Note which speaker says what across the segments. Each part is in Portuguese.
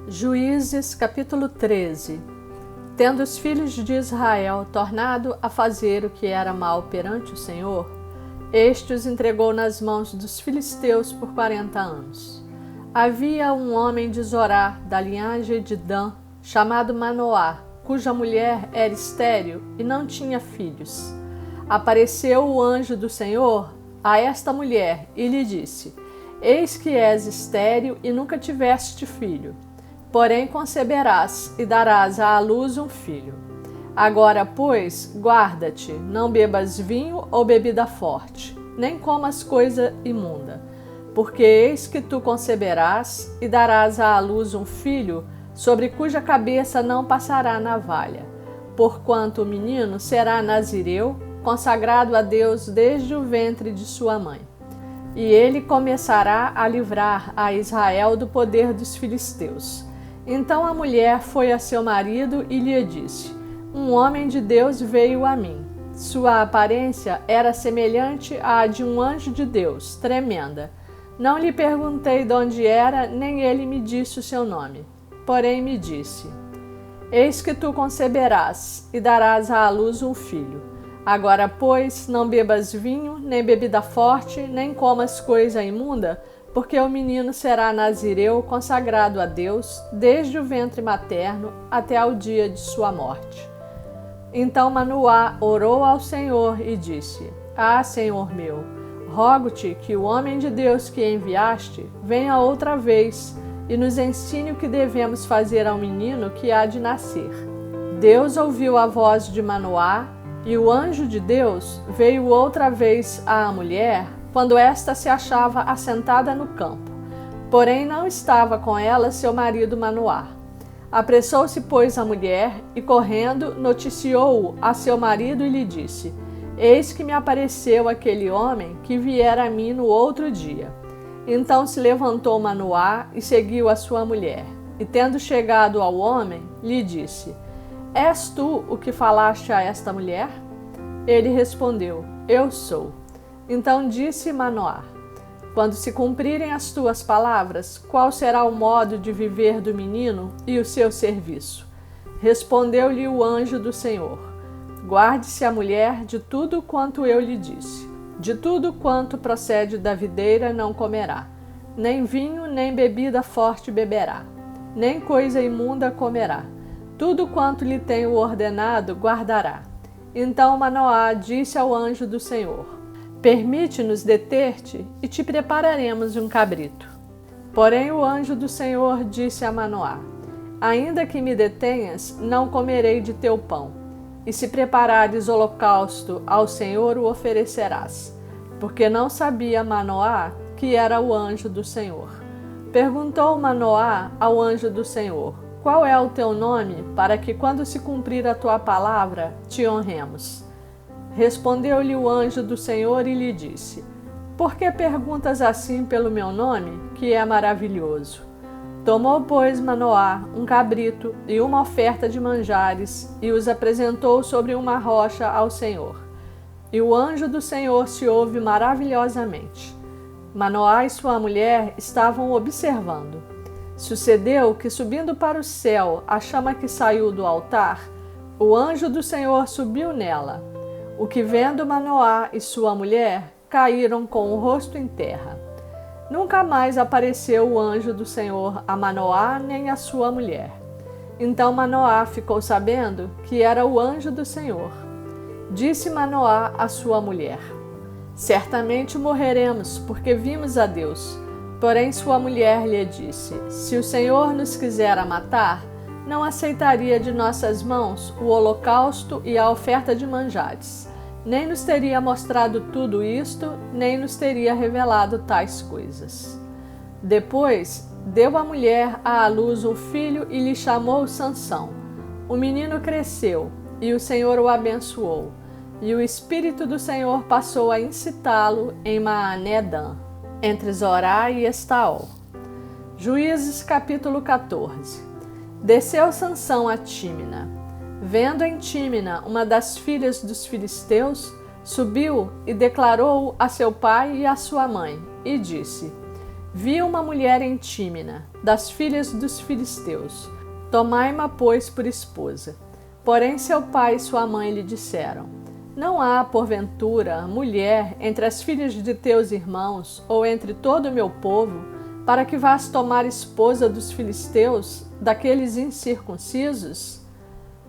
Speaker 1: Juízes capítulo 13. Tendo os filhos de Israel tornado a fazer o que era mal perante o Senhor, este os entregou nas mãos dos filisteus por 40 anos. Havia um homem de Zorá, da linhagem de Dan, chamado Manoá, cuja mulher era estéril e não tinha filhos. Apareceu o anjo do Senhor a esta mulher e lhe disse: Eis que és estéril e nunca tiveste filho. Porém conceberás e darás à luz um filho. Agora, pois, guarda-te, não bebas vinho ou bebida forte, nem comas coisa imunda, porque eis que tu conceberás e darás à luz um filho, sobre cuja cabeça não passará navalha, porquanto o menino será nazireu, consagrado a Deus desde o ventre de sua mãe. E ele começará a livrar a Israel do poder dos filisteus. Então a mulher foi a seu marido e lhe disse: Um homem de Deus veio a mim. Sua aparência era semelhante à de um anjo de Deus, tremenda. Não lhe perguntei de onde era, nem ele me disse o seu nome. Porém me disse: Eis que tu conceberás e darás à luz um filho. Agora, pois, não bebas vinho, nem bebida forte, nem comas coisa imunda, porque o menino será nazireu, consagrado a Deus, desde o ventre materno até ao dia de sua morte. Então Manoá orou ao Senhor e disse: Ah, Senhor meu, rogo-te que o homem de Deus que enviaste venha outra vez e nos ensine o que devemos fazer ao menino que há de nascer. Deus ouviu a voz de Manoá, e o anjo de Deus veio outra vez à mulher, quando esta se achava assentada no campo. Porém não estava com ela seu marido Manoá. Apressou-se, pois, a mulher, e correndo, noticiou-o a seu marido e lhe disse: Eis que me apareceu aquele homem que viera a mim no outro dia. Então se levantou Manoá e seguiu a sua mulher. E tendo chegado ao homem, lhe disse: És tu o que falaste a esta mulher? Ele respondeu: Eu sou. Então disse Manoá: Quando se cumprirem as tuas palavras, qual será o modo de viver do menino e o seu serviço? Respondeu-lhe o anjo do Senhor: Guarde-se a mulher de tudo quanto eu lhe disse. De tudo quanto procede da videira não comerá, nem vinho nem bebida forte beberá, nem coisa imunda comerá. Tudo quanto lhe tenho ordenado guardará. Então Manoá disse ao anjo do Senhor: Permite-nos deter-te e te prepararemos um cabrito. Porém o anjo do Senhor disse a Manoá: Ainda que me detenhas, não comerei de teu pão. E se preparares holocausto ao Senhor, o oferecerás. Porque não sabia Manoá que era o anjo do Senhor. Perguntou Manoá ao anjo do Senhor: Qual é o teu nome, para que, quando se cumprir a tua palavra, te honremos? Respondeu-lhe o anjo do Senhor e lhe disse: Por que perguntas assim pelo meu nome, que é maravilhoso? Tomou, pois, Manoá um cabrito e uma oferta de manjares e os apresentou sobre uma rocha ao Senhor. E o anjo do Senhor se ouve maravilhosamente. Manoá e sua mulher estavam observando. Sucedeu que, subindo para o céu a chama que saiu do altar, o anjo do Senhor subiu nela. O que, vendo Manoá e sua mulher, caíram com o rosto em terra. Nunca mais apareceu o anjo do Senhor a Manoá nem a sua mulher. Então Manoá ficou sabendo que era o anjo do Senhor. Disse Manoá à sua mulher: Certamente morreremos, porque vimos a Deus. Porém sua mulher lhe disse: Se o Senhor nos quisera matar, não aceitaria de nossas mãos o holocausto e a oferta de manjares. Nem nos teria mostrado tudo isto, nem nos teria revelado tais coisas. Depois deu a mulher à luz um filho e lhe chamou Sansão. O menino cresceu, e o Senhor o abençoou. E o Espírito do Senhor passou a incitá-lo em Maané-Dan, entre Zorá e Estaol. Juízes capítulo 14. Desceu Sansão a Tímina. Vendo em Tímina uma das filhas dos filisteus, subiu e declarou a seu pai e a sua mãe, e disse: Vi uma mulher em Tímina, das filhas dos filisteus. Tomai-ma, pois, por esposa. Porém seu pai e sua mãe lhe disseram: Não há, porventura, mulher entre as filhas de teus irmãos, ou entre todo o meu povo, para que vás tomar esposa dos filisteus, daqueles incircuncisos?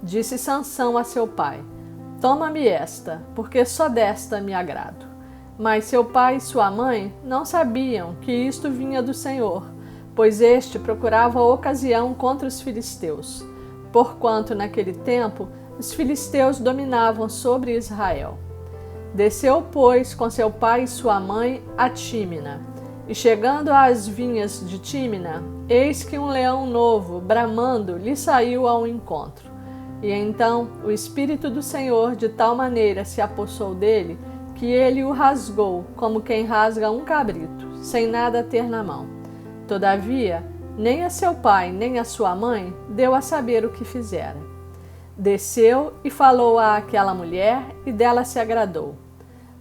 Speaker 1: Disse Sansão a seu pai: Toma-me esta, porque só desta me agrado. Mas seu pai e sua mãe não sabiam que isto vinha do Senhor, pois este procurava ocasião contra os filisteus, porquanto naquele tempo os filisteus dominavam sobre Israel. Desceu, pois, com seu pai e sua mãe a Tímina, e chegando às vinhas de Tímina, eis que um leão novo, bramando, lhe saiu ao encontro. E então o Espírito do Senhor de tal maneira se apossou dele, que ele o rasgou, como quem rasga um cabrito, sem nada ter na mão. Todavia, nem a seu pai, nem a sua mãe deu a saber o que fizera. Desceu e falou àquela mulher, e dela se agradou.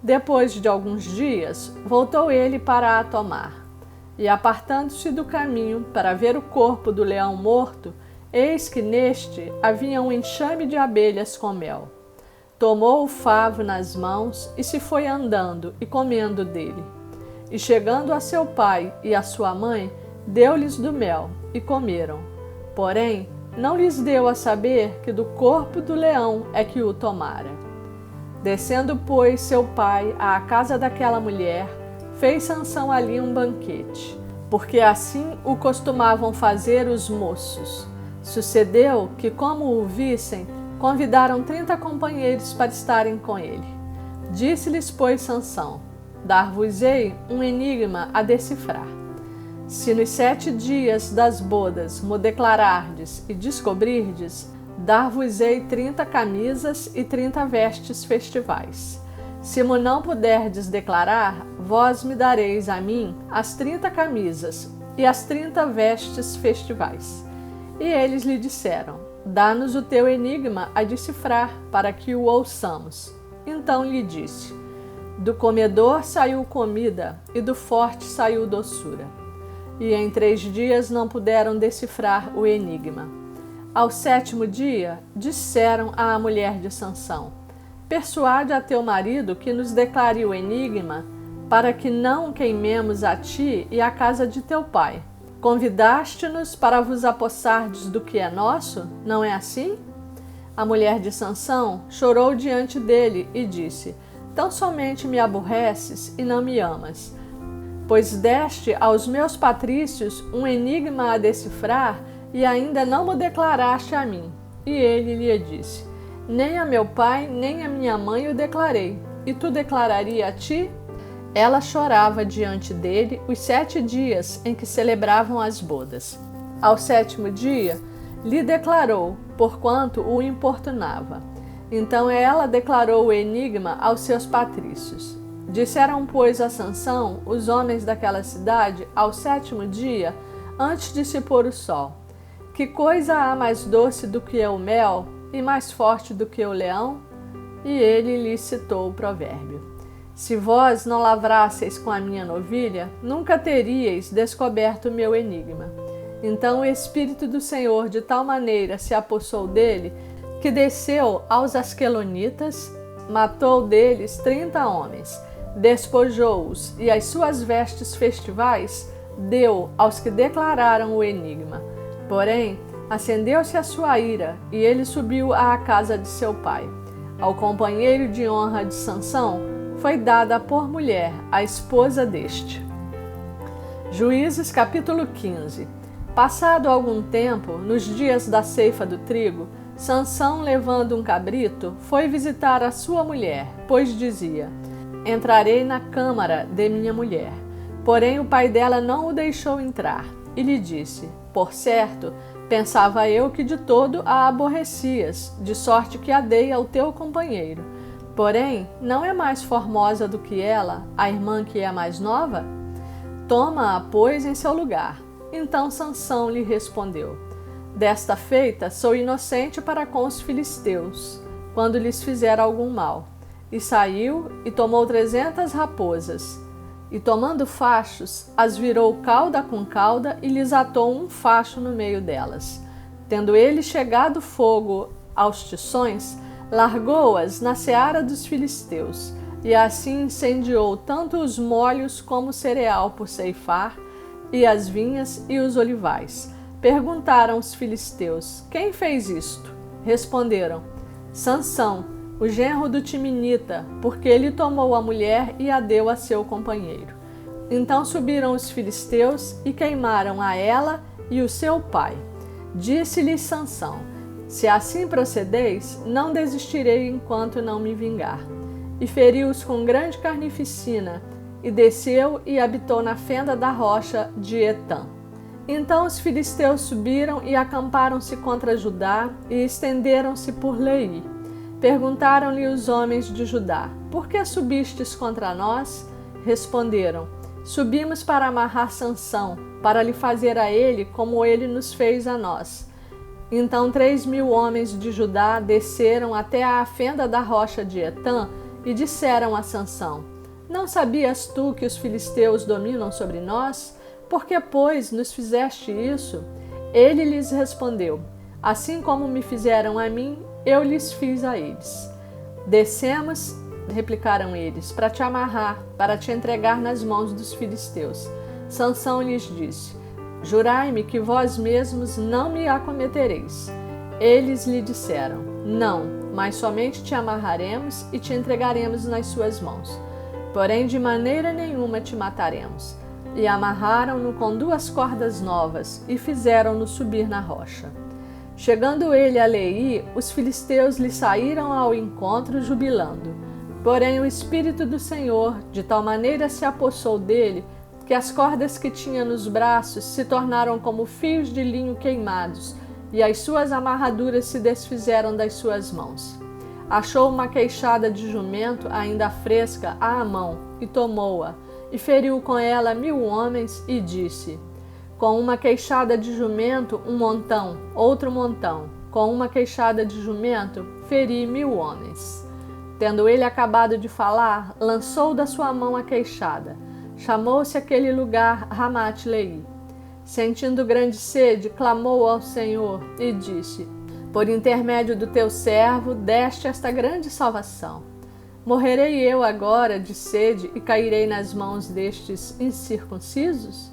Speaker 1: Depois de alguns dias, voltou ele para a tomar. E apartando-se do caminho para ver o corpo do leão morto, eis que neste havia um enxame de abelhas com mel. Tomou o favo nas mãos e se foi andando e comendo dele. E chegando a seu pai e a sua mãe, deu-lhes do mel e comeram. Porém, não lhes deu a saber que do corpo do leão é que o tomara. Descendo, pois, seu pai à casa daquela mulher, fez Sansão ali um banquete, porque assim o costumavam fazer os moços. Sucedeu que, como o vissem, convidaram 30 companheiros para estarem com ele. Disse-lhes, pois, Sansão: Dar-vos-ei um enigma a decifrar. Se nos 7 dias das bodas mo declarardes e descobrirdes, dar-vos-ei 30 camisas e 30 vestes festivais. Se mo não puderdes declarar, vós me dareis a mim as 30 camisas e as 30 vestes festivais. E eles lhe disseram: Dá-nos o teu enigma a decifrar, para que o ouçamos. Então lhe disse: Do comedor saiu comida, e do forte saiu doçura. E em 3 dias não puderam decifrar o enigma. Ao 7º dia, disseram à mulher de Sansão: Persuade a teu marido que nos declare o enigma, para que não queimemos a ti e a casa de teu pai. Convidaste-nos para vos apossardes do que é nosso, não é assim? A mulher de Sansão chorou diante dele e disse: Tão somente me aborreces e não me amas, pois deste aos meus patrícios um enigma a decifrar e ainda não mo declaraste a mim. E ele lhe disse: Nem a meu pai nem a minha mãe o declarei, e tu declararia a ti? Ela chorava diante dele os 7 dias em que celebravam as bodas. Ao 7º dia, lhe declarou, porquanto o importunava. Então ela declarou o enigma aos seus patrícios. Disseram, pois, a Sansão os homens daquela cidade ao 7º dia, antes de se pôr o sol: Que coisa há mais doce do que o mel e mais forte do que o leão? E ele lhe citou o provérbio: Se vós não lavrasseis com a minha novilha, nunca teríeis descoberto o meu enigma. Então o Espírito do Senhor de tal maneira se apossou dele, que desceu aos Asquelonitas, matou deles 30 homens, despojou-os e as suas vestes festivais deu aos que declararam o enigma. Porém, acendeu-se a sua ira, e ele subiu à casa de seu pai. Ao companheiro de honra de Sansão foi dada por mulher a esposa deste. Juízes capítulo 15. Passado algum tempo, nos dias da ceifa do trigo, Sansão, levando um cabrito, foi visitar a sua mulher, pois dizia: Entrarei na câmara de minha mulher. Porém o pai dela não o deixou entrar, e lhe disse: Por certo, pensava eu que de todo a aborrecias, de sorte que a dei ao teu companheiro. Porém, não é mais formosa do que ela, a irmã que é mais nova? Toma-a, pois, em seu lugar. Então Sansão lhe respondeu: Desta feita sou inocente para com os filisteus, quando lhes fizer algum mal. E saiu e tomou 300 raposas. e tomando fachos, as virou cauda com cauda e lhes atou um facho no meio delas. Tendo ele chegado fogo aos tições, largou-as na seara dos filisteus, e assim incendiou tanto os molhos como o cereal por ceifar, e as vinhas e os olivais. Perguntaram os filisteus: quem fez isto? Responderam: Sansão, o genro do Timinita, porque ele tomou a mulher e a deu a seu companheiro. Então subiram os filisteus e queimaram a ela e o seu pai. Disse-lhes Sansão: se assim procedeis, não desistirei enquanto não me vingar. E feriu-os com grande carnificina, e desceu e habitou na fenda da rocha de Etã. Então os filisteus subiram e acamparam-se contra Judá e estenderam-se por Leí. Perguntaram-lhe os homens de Judá: por que subistes contra nós? Responderam: subimos para amarrar Sansão, para lhe fazer a ele como ele nos fez a nós. Então 3.000 homens de Judá desceram até à fenda da rocha de Etã e disseram a Sansão: não sabias tu que os filisteus dominam sobre nós? Por que, pois, nos fizeste isso? Ele lhes respondeu: assim como me fizeram a mim, eu lhes fiz a eles. Descemos, replicaram eles, para te amarrar, para te entregar nas mãos dos filisteus. Sansão lhes disse: jurai-me que vós mesmos não me acometereis. Eles lhe disseram: não, mas somente te amarraremos e te entregaremos nas suas mãos. Porém, de maneira nenhuma te mataremos. E amarraram-no com 2 cordas novas e fizeram-no subir na rocha. Chegando ele a Leí, os filisteus lhe saíram ao encontro jubilando. Porém o Espírito do Senhor de tal maneira se apossou dele, que as cordas que tinha nos braços se tornaram como fios de linho queimados, e as suas amarraduras se desfizeram das suas mãos. Achou uma queixada de jumento ainda fresca à mão, e tomou-a, e feriu com ela 1.000 homens, e disse: com uma queixada de jumento, um montão, outro montão. Com uma queixada de jumento, feri 1.000 homens. Tendo ele acabado de falar, lançou da sua mão a queixada. Chamou-se aquele lugar Ramat-Leí. Sentindo grande sede, clamou ao Senhor e disse: por intermédio do teu servo, deste esta grande salvação. Morrerei eu agora de sede e cairei nas mãos destes incircuncisos?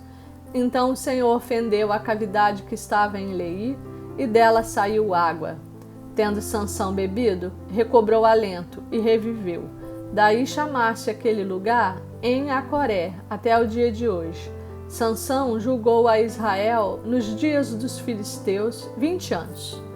Speaker 1: Então o Senhor fendeu a cavidade que estava em Leí, e dela saiu água. Tendo Sansão bebido, recobrou alento e reviveu. Daí chamasse aquele lugar em Acoré até o dia de hoje. Sansão julgou a Israel nos dias dos filisteus 20 anos.